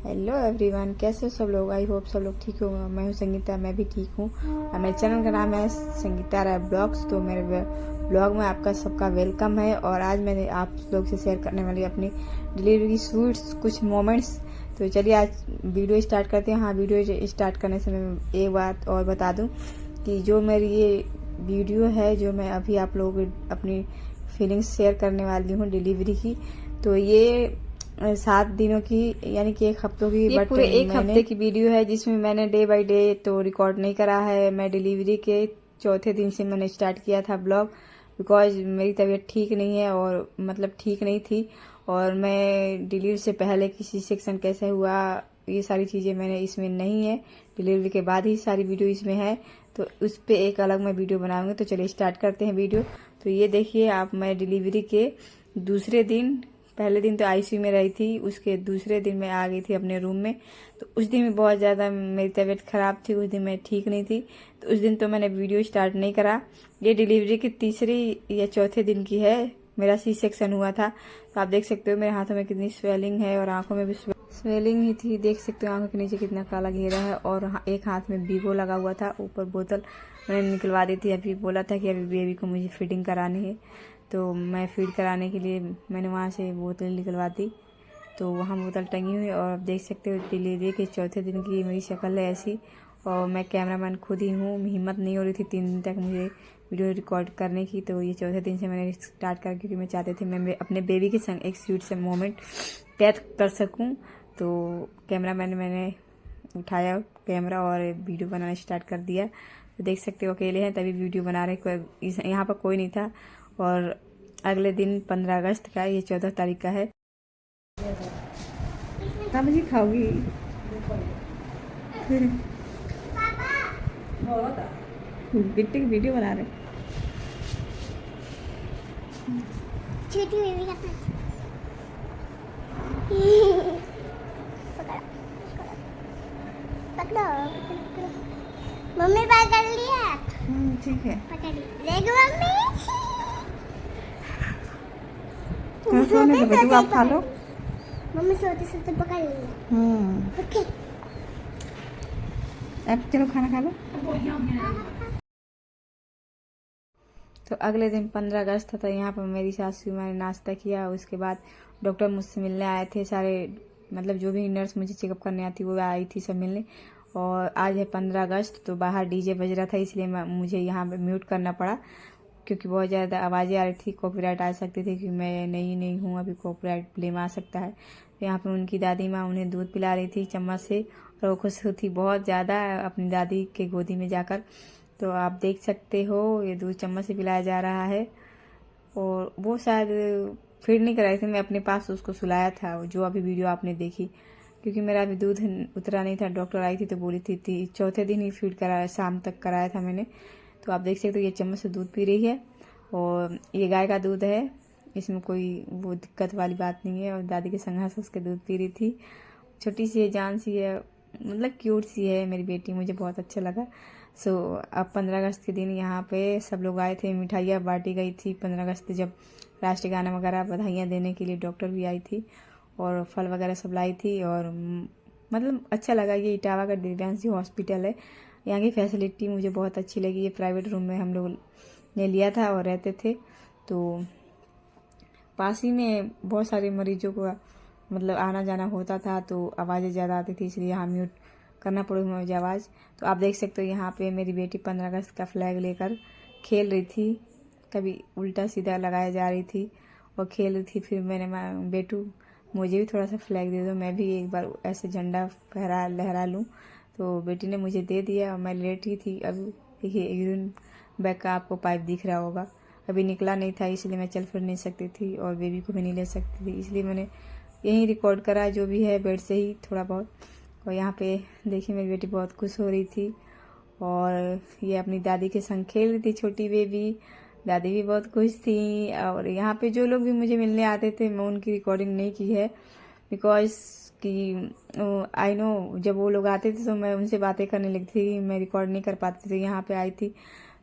Hello everyone, कैसे हो सब लोग। आई होप सब लोग ठीक हो। मैं हूँ संगीता, मैं भी ठीक हूँ और मेरे चैनल का नाम है संगीता राय ब्लॉग्स। तो मेरे ब्लॉग में आपका सबका वेलकम है। और आज मैंने आप लोग से शेयर करने वाली अपनी डिलीवरी की स्वीट्स कुछ मोमेंट्स। तो चलिए आज वीडियो स्टार्ट करते हैं। हाँ, वीडियो स्टार्ट करने से मैं एक बात और बता दूँ कि जो मेरी ये वीडियो है, जो मैं अभी आप लोगों को अपनी फीलिंग्स शेयर करने वाली हूँ डिलीवरी की, तो ये 7 दिनों की यानी कि 1 हफ्तों की, ये पूरे 1 हफ्ते की वीडियो है जिसमें मैंने डे बाय डे तो रिकॉर्ड नहीं करा है। मैं डिलीवरी के चौथे दिन से मैंने स्टार्ट किया था ब्लॉग, बिकॉज मेरी तबीयत ठीक नहीं है और मतलब ठीक नहीं थी। और मैं डिलीवरी से पहले किसी सेक्शन कैसे हुआ, ये सारी चीज़ें मैंने इसमें नहीं है। डिलीवरी के बाद ही सारी वीडियो इसमें है, तो उस पर एक अलग मैं वीडियो बनाऊंगी। तो चलिए स्टार्ट करते हैं वीडियो। तो ये देखिए आप, मैं डिलीवरी के दूसरे दिन, पहले दिन तो आईसीयू में रही थी, उसके दूसरे दिन मैं आ गई थी अपने रूम में। तो उस दिन में बहुत ज़्यादा मेरी तबीयत ख़राब थी, उस दिन मैं ठीक नहीं थी, तो उस दिन तो मैंने वीडियो स्टार्ट नहीं करा। ये डिलीवरी की तीसरी या चौथे दिन की है, मेरा सी सेक्शन हुआ था। तो आप देख सकते हो मेरे हाथों में कितनी स्वेलिंग है और आंखों में भी स्वेलिंग ही थी। देख सकते हो आंखों के नीचे कितना काला घेरा है। और एक हाथ में वीवो लगा हुआ था, ऊपर बोतल मैंने निकलवा दी थी। अभी बोला था कि अभी बेबी को मुझे फीडिंग करानी है, तो मैं फीड कराने के लिए मैंने वहाँ से बोतल निकलवा दी। तो वहाँ बोतल टंगी हुई। और आप देख सकते हो डिलीवरी के चौथे दिन की मेरी शक्ल है ऐसी। और मैं कैमरामैन खुद ही हूँ, हिम्मत नहीं हो रही थी 3 दिन तक मुझे वीडियो रिकॉर्ड करने की। तो ये चौथे दिन से मैंने स्टार्ट करा, क्योंकि मैं चाहती थी मैं अपने बेबी के संग एक स्वीट से मोमेंट कैद कर सकूँ। तो कैमरामैन मैंने उठाया कैमरा और वीडियो बनाना स्टार्ट कर दिया। तो देख सकते हो अकेले हैं तभी वीडियो बना रहे, यहाँ पर कोई नहीं था। और अगले दिन 15 अगस्त का, ये 14 तारीख का है। कब जी खाओगी? बिट्टी की वीडियो बना रहे। छोटी बेबी का पकड़ो पकड़ो। मम्मी पकड़ लिया। ठीक है, पकड़ लेगी मम्मी। सोने दो बेटू, आप खा लो। मम्मी सोते सोते पकड़ ली। ओके, अब चलो खाना खा लो। तो अगले दिन 15 अगस्त था, यहाँ पर मेरी सासू मैंने नाश्ता किया। उसके बाद डॉक्टर मुझसे मिलने आए थे सारे, मतलब जो भी नर्स मुझे चेकअप करने आती वो आई थी सब मिलने। और आज है 15 अगस्त, तो बाहर डीजे बज रहा था, इसलिए मुझे यहाँ पे म्यूट करना पड़ा, क्योंकि बहुत ज़्यादा आवाज़ें आ रही थी। कॉपीराइट आ सकती थी, क्योंकि मैं नहीं हूँ अभी, कॉपीराइट ब्लेम आ सकता है। तो यहाँ पर उनकी दादी माँ उन्हें दूध पिला रही थी चम्मच से, और वो खुश थी बहुत ज़्यादा अपनी दादी के गोदी में जाकर। तो आप देख सकते हो ये दूध चम्मच से पिलाया जा रहा है। और वो शायद फीड नहीं कराई थी, मैं अपने पास उसको सुलाया था, जो अभी वीडियो आपने देखी, क्योंकि मेरा अभी दूध उतरा नहीं था। डॉक्टर आई थी तो बोली थी चौथे दिन ही फीड कराया, शाम तक कराया था मैंने। तो आप देख सकते हो ये चम्मच से दूध पी रही है, और ये गाय का दूध है, इसमें कोई वो दिक्कत वाली बात नहीं है। और दादी के संग हंस के दूध पी रही थी। छोटी सी है, जान सी है, मतलब क्यूट सी है मेरी बेटी, मुझे बहुत अच्छा लगा। सो अब 15 अगस्त के दिन यहाँ पे सब लोग आए थे, मिठाइयाँ बांटी गई थी। 15 अगस्त जब राष्ट्रीय गाना वगैरह बधाइयाँ देने के लिए डॉक्टर भी आई थी, और फल वगैरह सब लाई थी। और मतलब अच्छा लगा। ये इटावा का दिव्यांशी हॉस्पिटल है, यहाँ की फैसिलिटी मुझे बहुत अच्छी लगी। ये प्राइवेट रूम में हम लोग ने लिया था और रहते थे। तो पास ही में बहुत सारे मरीजों को मतलब आना जाना होता था, तो आवाज़ें ज़्यादा आती थी, इसलिए यहाँ म्यूट करना पड़ी मुझे आवाज़। तो आप देख सकते हो यहाँ पे मेरी बेटी 15 अगस्त का फ्लैग लेकर खेल रही थी, कभी उल्टा सीधा लगाया जा रही थी और खेल रही थी। फिर मैंने बेटू मुझे भी थोड़ा सा फ्लैग दे दो, मैं भी एक बार ऐसे झंडा लहरा लूँ। तो बेटी ने मुझे दे दिया और मैं लेट ही थी। अब देखिए यूरिन बैग का आपको पाइप दिख रहा होगा, अभी निकला नहीं था, इसलिए मैं चल फिर नहीं सकती थी और बेबी को भी नहीं ले सकती थी, इसलिए मैंने यहीं रिकॉर्ड करा जो भी है बेड से ही थोड़ा बहुत। और यहाँ पे देखिए मेरी बेटी बहुत खुश हो रही थी, और ये अपनी दादी के संग खेल रही थी, छोटी बेबी। दादी भी बहुत खुश थी। और यहाँ पे जो लोग भी मुझे मिलने आते थे, मैं उनकी रिकॉर्डिंग नहीं की है, बिकॉज कि आई नो जब वो लोग आते थे तो मैं उनसे बातें करने लगती थी, मैं रिकॉर्ड नहीं कर पाती थी। यहाँ पे आई थी,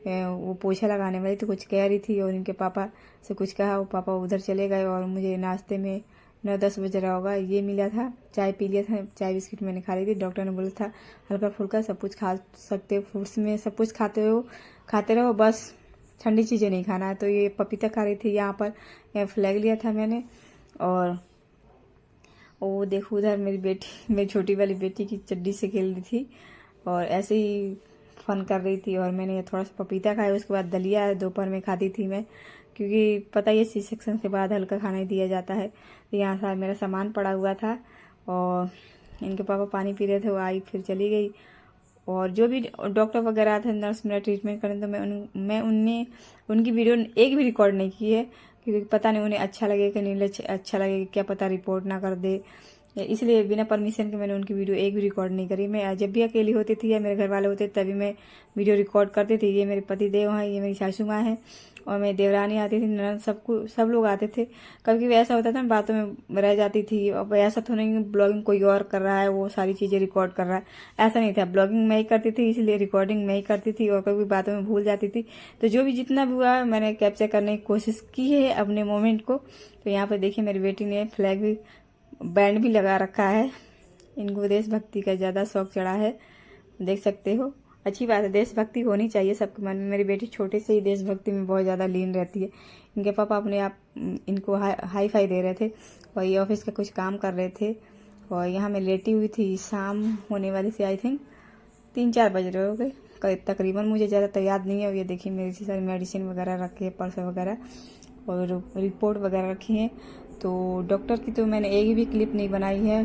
वो पोछा लगाने वाली तो कुछ कह रही थी, और इनके पापा से कुछ कहा, वो पापा उधर चले गए और मुझे नाश्ते में 9-10 बज रहा होगा। ये मिला था, चाय पी लिया था, चाय बिस्किट मैंने खा ली थी। डॉक्टर ने बोला था हल्का फुल्का सब कुछ खा सकते हो, फ्रूट्स में सब कुछ खाते रहो, बस ठंडी चीज़ें नहीं खाना है। तो ये पपीता खा रही थी यहाँ पर, यहाँ फ्लैग लिया था मैंने। और वो देखो उधर मेरी छोटी वाली बेटी की चड्डी से खेल रही थी और ऐसे ही फन कर रही थी। और मैंने थोड़ा सा पपीता खाया, उसके बाद दलिया दोपहर में खाती थी मैं, क्योंकि पता ही है सी सेक्शन के बाद हल्का खाना ही दिया जाता है। तो यहाँ से मेरा सामान पड़ा हुआ था और इनके पापा पानी पी रहे थे, वो आई फिर चली गई। और जो भी डॉक्टर वगैरह थे, नर्स मेरा ट्रीटमेंट करने, तो मैं उनकी वीडियो एक भी रिकॉर्ड नहीं की है, क्योंकि पता नहीं उन्हें अच्छा लगे कि नहीं अच्छा लगे, क्या पता रिपोर्ट ना कर दे, इसलिए बिना परमिशन के मैंने उनकी वीडियो एक भी रिकॉर्ड नहीं करी। मैं जब भी अकेली होती थी या मेरे घर वाले होते तभी मैं वीडियो रिकॉर्ड करती थी। ये मेरे पति देव हैं, ये मेरी सासू माँ हैं और मेरी देवरानी आती थी, ननद, सब लोग आते थे। कभी कभी ऐसा होता था बातों में रह जाती थी। अब ऐसा तो नहीं ब्लॉगिंग कोई और कर रहा है, वो सारी चीज़ें रिकॉर्ड कर रहा है, ऐसा नहीं था। ब्लॉगिंग मैं ही करती थी, इसलिए रिकॉर्डिंग मैं ही करती थी और कभी बातों में भूल जाती थी। तो जो भी जितना भी हुआ मैंने कैप्चर करने की कोशिश की है अपने मोमेंट को। तो यहाँ पर देखिए मेरी बेटी ने फ्लैग भी, बैंड भी लगा रखा है। इनको देशभक्ति का ज़्यादा शौक चढ़ा है, देख सकते हो। अच्छी बात है, देशभक्ति होनी चाहिए सबके मन में। मेरी बेटी छोटे से ही देशभक्ति में बहुत ज़्यादा लीन रहती है। इनके पापा अपने आप इनको हाई फाई दे रहे थे और ये ऑफिस का कुछ काम कर रहे थे। और यहाँ मैं लेटी हुई थी, शाम होने वाली थी, आई थिंक 3-4 बज रहे हो गए तकरीबन, मुझे ज़्यादा तो याद नहीं है। ये देखिए मेरी सारी मेडिसिन वगैरह रखी है, पर्स वगैरह और रिपोर्ट वगैरह रखी है। तो डॉक्टर की तो मैंने एक भी क्लिप नहीं बनाई है।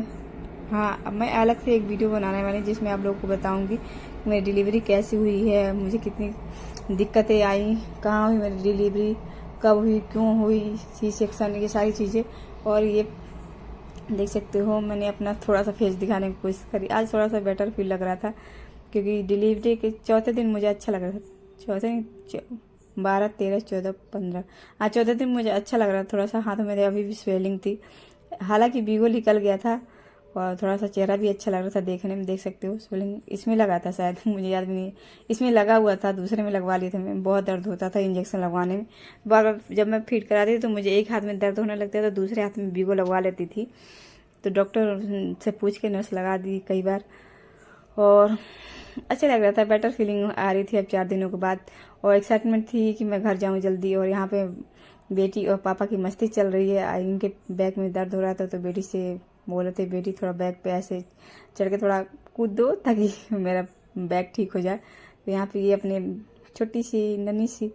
हाँ, अब मैं अलग से एक वीडियो बनाने वाली जिसमें आप लोगों को बताऊंगी मेरी डिलीवरी कैसी हुई है, मुझे कितनी दिक्कतें आई, कहाँ हुई मेरी डिलीवरी, कब हुई, क्यों हुई, सी सेक्शन, ये सारी चीज़ें। और ये देख सकते हो मैंने अपना थोड़ा सा फेस दिखाने की कोशिश करी। आज थोड़ा सा बेटर फील लग रहा था, क्योंकि डिलीवरी के चौथे दिन मुझे अच्छा लग रहा था। चौथे 12, 13, 14, 15, हाँ 14 दिन मुझे अच्छा लग रहा था। थोड़ा सा हाथों में अभी भी स्वेलिंग थी, हालांकि बीगो निकल गया था और थोड़ा सा चेहरा भी अच्छा लग रहा था देखने में। देख सकते हो स्वेलिंग इसमें लगा था शायद, मुझे याद भी नहीं है, इसमें लगा हुआ था, दूसरे में लगवा लिए थे मैं। बहुत दर्द होता था इंजेक्शन लगवाने में। बार जब मैं फिट कराती थी तो मुझे एक हाथ में दर्द होने लगता था, दूसरे हाथ में बीगो लगवा लेती थी। तो डॉक्टर से पूछ के नर्स लगा दी कई बार और अच्छा लग रहा था, बेटर फीलिंग आ रही थी अब 4 दिनों के बाद। और एक्साइटमेंट थी कि मैं घर जाऊं जल्दी। और यहाँ पे बेटी और पापा की मस्ती चल रही है। इनके बैक में दर्द हो रहा था तो बेटी से बोले थे, बेटी थोड़ा बैक पे ऐसे चढ़ के थोड़ा कूद दो ताकि मेरा बैक ठीक हो जाए। तो यहाँ पे ये अपने छोटी सी नन्ही सी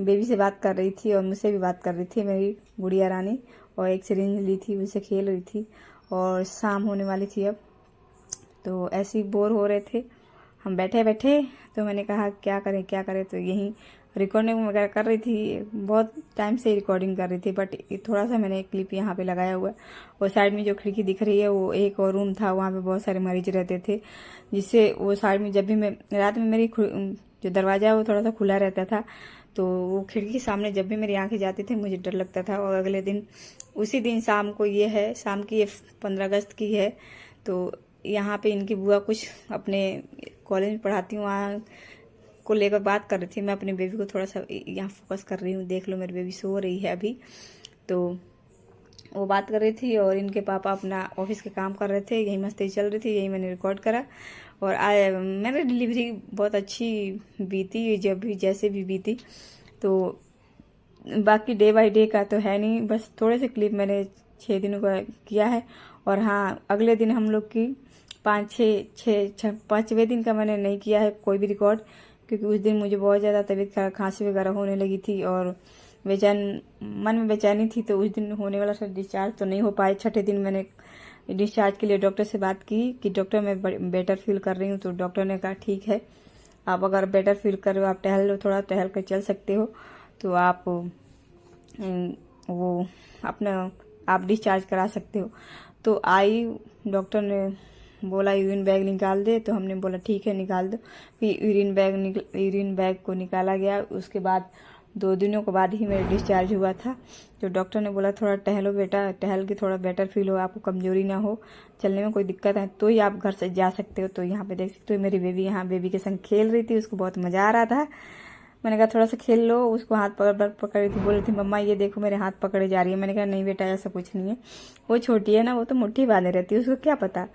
बेबी से बात कर रही थी और मुझसे भी बात कर रही थी, मेरी गुड़िया रानी। और एक सिरिंज ली थी, उससे खेल रही थी। और शाम होने वाली थी अब, तो ऐसे ही बोर हो रहे थे हम बैठे बैठे। तो मैंने कहा क्या करें, तो यही रिकॉर्डिंग वगैरह कर रही थी। बहुत टाइम से रिकॉर्डिंग कर रही थी, बट थोड़ा सा मैंने एक क्लिप यहाँ पे लगाया हुआ है। और साइड में जो खिड़की दिख रही है वो एक और रूम था, वहाँ पे बहुत सारे मरीज रहते थे, जिससे वो साइड में जब भी मैं रात में मेरी जो दरवाजा है वो थोड़ा सा खुला रहता था, तो वो खिड़की के सामने जब भी मेरी आंखें जाती थी मुझे डर लगता था। और अगले दिन उसी दिन शाम को ये है, शाम की ये 15 अगस्त की है। तो यहाँ पे इनकी बुआ कुछ अपने कॉलेज में पढ़ाती हूँ, वहाँ को लेकर बात कर रही थी। मैं अपने बेबी को थोड़ा सा यहाँ फोकस कर रही हूँ, देख लो मेरी बेबी सो रही है अभी। तो वो बात कर रही थी और इनके पापा अपना ऑफिस के काम कर रहे थे, यही मस्ती चल रही थी, यही मैंने रिकॉर्ड करा। और मेरी डिलीवरी बहुत अच्छी बीती, जब भी जैसे भी बीती। तो बाकी डे बाय डे का तो है नहीं, बस थोड़े से क्लिप मैंने 6 दिनों का किया है। और हाँ, अगले दिन हम लोग की 5वें दिन का मैंने नहीं किया है कोई भी रिकॉर्ड, क्योंकि उस दिन मुझे बहुत ज़्यादा तबीयत खराब, खांसी वगैरह होने लगी थी और मन में बेचैनी थी। तो उस दिन होने वाला था डिस्चार्ज, तो नहीं हो पाए। 6ठे दिन मैंने डिस्चार्ज के लिए डॉक्टर से बात की कि डॉक्टर मैं बेटर फील कर रही हूँ। तो डॉक्टर ने कहा ठीक है, आप अगर बेटर फील कर रहे हो, आप टहल लो, थोड़ा टहल कर चल सकते हो, तो आप वो अपना आप डिस्चार्ज करा सकते हो। तो आई, डॉक्टर ने बोला यूरिन बैग निकाल दे, तो हमने बोला ठीक है निकाल दो। फिर यूरिन बैग को निकाला गया। उसके बाद 2 दिनों के बाद ही मेरा डिस्चार्ज हुआ था। तो डॉक्टर ने बोला थोड़ा टहलो बेटा, टहल के थोड़ा बेटर फील हो, आपको कमजोरी ना हो, चलने में कोई दिक्कत है तो ही आप घर से जा सकते हो। तो यहाँ पे देख सकते हो मेरी बेबी यहाँ बेबी के संग खेल रही थी, उसको बहुत मजा आ रहा था। मैंने कहा थोड़ा सा खेल लो। उसको हाथ पकड़ रही थी, बोल रही थी मम्मा ये देखो मेरे हाथ पकड़े जा रही है। मैंने कहा नहीं बेटा ऐसा कुछ नहीं है, वो छोटी है ना, वो तो मुट्ठी बांधे रहती है, उसको क्या पता।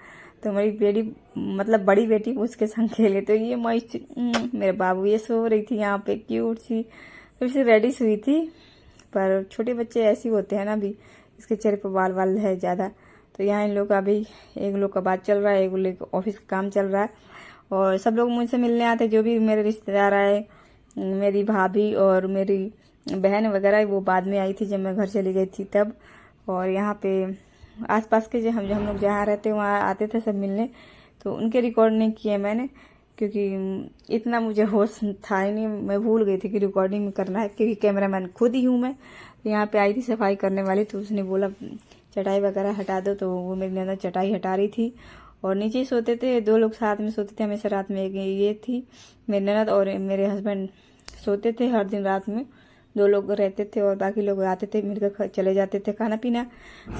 तो मेरी बेटी मतलब बड़ी बेटी उसके संग खेले। तो ये मेरे बाबू ये सो रही थी यहाँ पे क्यूट सी, फिर से रेडी हुई थी। पर छोटे बच्चे ऐसे होते हैं ना, अभी इसके चेहरे पर बाल बाल है ज़्यादा। तो यहाँ इन लोग का अभी एक लोग का बात चल रहा है, एक लोग ऑफिस का काम चल रहा है। और सब लोग मुझसे मिलने आते, जो भी मेरे रिश्तेदार आए, मेरी भाभी और मेरी बहन वगैरह, वो बाद में आई थी जब मैं घर चली गई थी तब। और यहाँ पे आसपास के जो हम लोग जहाँ रहते वहाँ आते थे सब मिलने। तो उनके रिकॉर्ड नहीं किए मैंने, क्योंकि इतना मुझे होश था ही नहीं, मैं भूल गई थी कि रिकॉर्डिंग करना है, क्योंकि कैमरामैन खुद ही हूँ मैं। तो यहाँ पे आई थी सफाई करने वाली, तो उसने बोला चटाई वगैरह हटा दो, तो वो मेरी ननद चटाई हटा रही थी। और नीचे ही सोते थे, 2 लोग साथ में सोते थे हमेशा रात में। एक ये थी मेरी ननद और मेरे हस्बैंड सोते थे हर दिन रात में, 2 लोग रहते थे और बाकी लोग आते थे मिलकर चले जाते थे। खाना पीना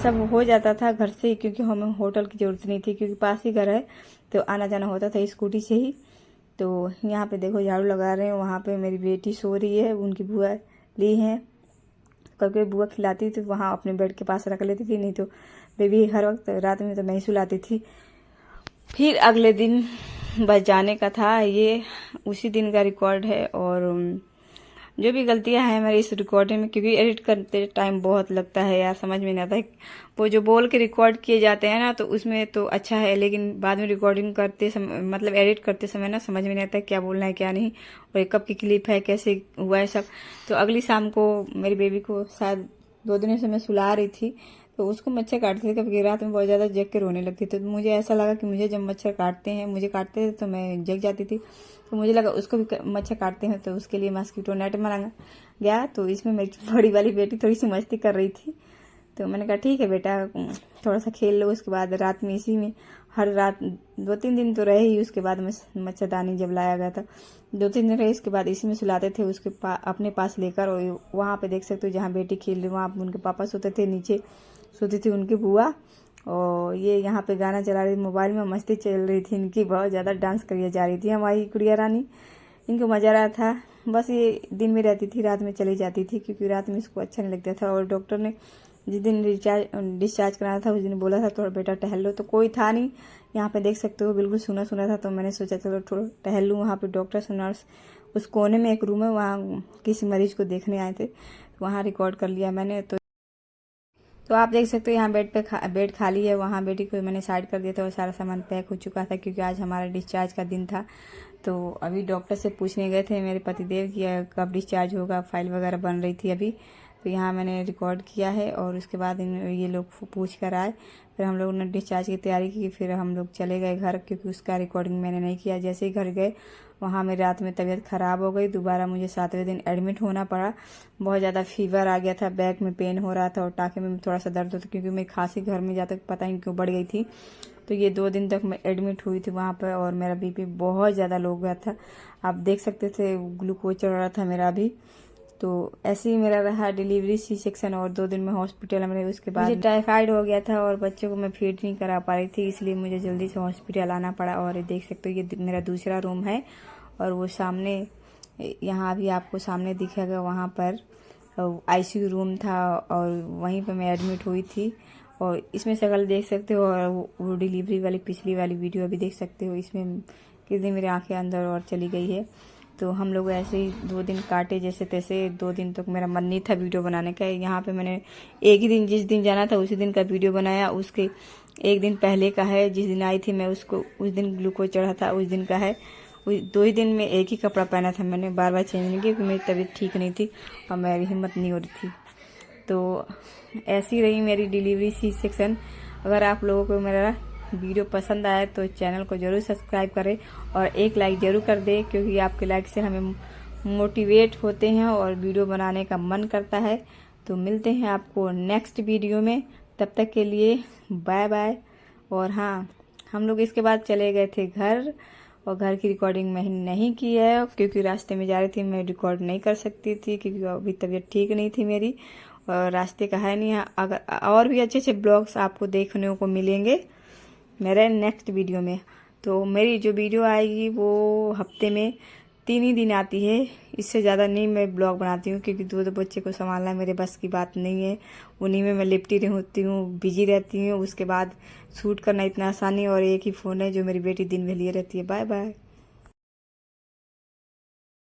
सब हो जाता था घर से ही, क्योंकि हमें होटल की जरूरत नहीं थी, क्योंकि पास ही घर है, तो आना जाना होता था स्कूटी से ही। तो यहाँ पे देखो झाड़ू लगा रहे हैं, वहाँ पे मेरी बेटी सो रही है, उनकी बुआ ली है, कभी बुआ खिलाती थी वहाँ अपने बेड के पास रख लेती थी, नहीं तो बेबी हर वक्त रात में तो मैं ही सुलाती थी। फिर अगले दिन बस जाने का था, ये उसी दिन का रिकॉर्ड है। और जो भी गलतियां हैं हमारी इस रिकॉर्डिंग में, क्योंकि एडिट करते टाइम बहुत लगता है यार, समझ में नहीं आता है। वो जो बोल के रिकॉर्ड किए जाते हैं ना, तो उसमें तो अच्छा है, लेकिन बाद में रिकॉर्डिंग करते समय मतलब एडिट करते समय ना समझ में नहीं आता है क्या बोलना है क्या नहीं, और कब की क्लिप है, कैसे हुआ है सब। तो अगली शाम को मेरी बेबी को शायद 2 दिनों से मैं सुला रही थी, तो उसको मच्छर काटते थे, कभी रात में बहुत ज़्यादा जग के रोने लगती थी। तो मुझे ऐसा लगा कि मुझे जब मच्छर काटते हैं, मुझे काटते थे तो मैं जग जाती थी, तो मुझे लगा उसको भी मच्छर काटते हैं, तो उसके लिए मॉस्किटो नेट मंगाया गया। तो इसमें मेरी बड़ी वाली बेटी थोड़ी सी मस्ती कर रही थी, तो मैंने कहा ठीक है बेटा थोड़ा सा खेल लो। उसके बाद रात में इसी में हर रात 2-3 दिन तो रहे ही, उसके बाद में मच्छरदानी जब लाया गया था 2-3 दिन रहे, इसके बाद इसी में सुलाते थे उसके अपने पास लेकर। और वहाँ पे देख सकते हो जहाँ बेटी खेल रही, वहाँ उनके पापा सोते थे, नीचे सोती थी उनकी बुआ। और ये यहाँ पे गाना चला रही, मोबाइल में मस्ती चल रही थी इनकी, बहुत ज़्यादा डांस करी जा रही थी हमारी गुड़िया रानी, इनको मजा आ रहा था। बस ये दिन में रहती थी, रात में चली जाती थी, क्योंकि रात में इसको अच्छा नहीं लगता था। और डॉक्टर ने जिस दिन डिस्चार्ज कराना था उस दिन बोला था थोड़ा बेटा टहल लो, तो कोई था नहीं यहाँ पे, देख सकते हो बिल्कुल सुना सुना था। तो मैंने सोचा चलो थोड़ा टहल लूँ। वहाँ पे डॉक्टर से नर्स, उस कोने में एक रूम है, वहाँ किसी मरीज को देखने आए थे, वहाँ रिकॉर्ड कर लिया मैंने। तो आप देख सकते हो यहाँ बेड खाली है, वहाँ बेटी को मैंने साइड कर दिया था और सारा सामान पैक हो चुका था, क्योंकि आज हमारा डिस्चार्ज का दिन था। तो अभी डॉक्टर से पूछने गए थे मेरे पतिदेव कि कब डिस्चार्ज होगा, फाइल वगैरह बन रही थी अभी। तो यहाँ मैंने रिकॉर्ड किया है, और उसके बाद ये लोग पूछ कर आए, फिर हम लोगों ने डिस्चार्ज की तैयारी की, फिर हम लोग चले गए घर, क्योंकि उसका रिकॉर्डिंग मैंने नहीं किया। जैसे ही घर गए वहाँ मेरी रात में तबीयत ख़राब हो गई, दोबारा मुझे 7वें दिन एडमिट होना पड़ा। बहुत ज़्यादा फीवर आ गया था, बैक में पेन हो रहा था और टाँके में थोड़ा सा दर्द होता, क्योंकि मेरी खांसी घर में जाकर पता नहीं क्यों बढ़ गई थी। तो ये 2 दिन तक मैं एडमिट हुई थी वहाँ पर, और मेरा बीपी बहुत ज़्यादा लो गया था, आप देख सकते थे ग्लूकोज चढ़ रहा था मेरा भी। तो ऐसे ही मेरा रहा डिलीवरी सी सेक्शन, और 2 दिन में हॉस्पिटल में। उसके बाद मुझे टाइफाइड हो गया था और बच्चों को मैं फीड नहीं करा पा रही थी, इसलिए मुझे जल्दी से हॉस्पिटल आना पड़ा। और ये देख सकते हो ये मेरा दूसरा रूम है, और वो सामने यहाँ भी आपको सामने दिखेगा, वहाँ पर आईसीयू रूम था, और वहीं पर मैं एडमिट हुई थी। और इसमें शक्ल देख सकते हो, और वो डिलीवरी वाली पिछली वाली वीडियो अभी देख सकते हो, इसमें कितनी मेरी आंखें अंदर और चली गई है। तो हम लोग ऐसे ही 2 दिन काटे जैसे तैसे। 2 दिन तक मेरा मन नहीं था वीडियो बनाने का। यहाँ पे मैंने एक ही दिन, जिस दिन जाना था उसी दिन का वीडियो बनाया, उसके 1 दिन पहले का है, जिस दिन आई थी मैं उसको उस दिन ग्लूकोज चढ़ा था उस दिन का है। 2 ही दिन में एक ही कपड़ा पहना था मैंने, बार बार चेंज नहीं किया, क्योंकि मेरी तबीयत ठीक नहीं थी और मेरी हिम्मत नहीं हो रही थी। तो ऐसी रही मेरी डिलीवरी सी सेक्शन। अगर आप लोगों को मेरा वीडियो पसंद आया तो चैनल को ज़रूर सब्सक्राइब करें और एक लाइक ज़रूर कर दें, क्योंकि आपके लाइक से हमें मोटिवेट होते हैं और वीडियो बनाने का मन करता है। तो मिलते हैं आपको नेक्स्ट वीडियो में, तब तक के लिए बाय बाय। और हाँ, हम लोग इसके बाद चले गए थे घर, और घर की रिकॉर्डिंग मैंने नहीं की है, क्योंकि रास्ते में जा रही थी, मैं रिकॉर्ड नहीं कर सकती थी, क्योंकि अभी तबीयत ठीक नहीं थी मेरी, और रास्ते का है नहीं। अगर और भी अच्छे अच्छे ब्लॉग्स आपको देखने को मिलेंगे मेरे नेक्स्ट वीडियो में। तो मेरी जो वीडियो आएगी वो हफ्ते में 3 ही दिन आती है, इससे ज़्यादा नहीं मैं ब्लॉग बनाती हूँ, क्योंकि 2 बच्चे को संभालना मेरे बस की बात नहीं है। उन्हीं में मैं लिपटी रहती हूँ, बिजी रहती हूँ। उसके बाद शूट करना इतना आसान नहीं, और एक ही फ़ोन है जो मेरी बेटी दिन में लिए रहती है। Bye bye.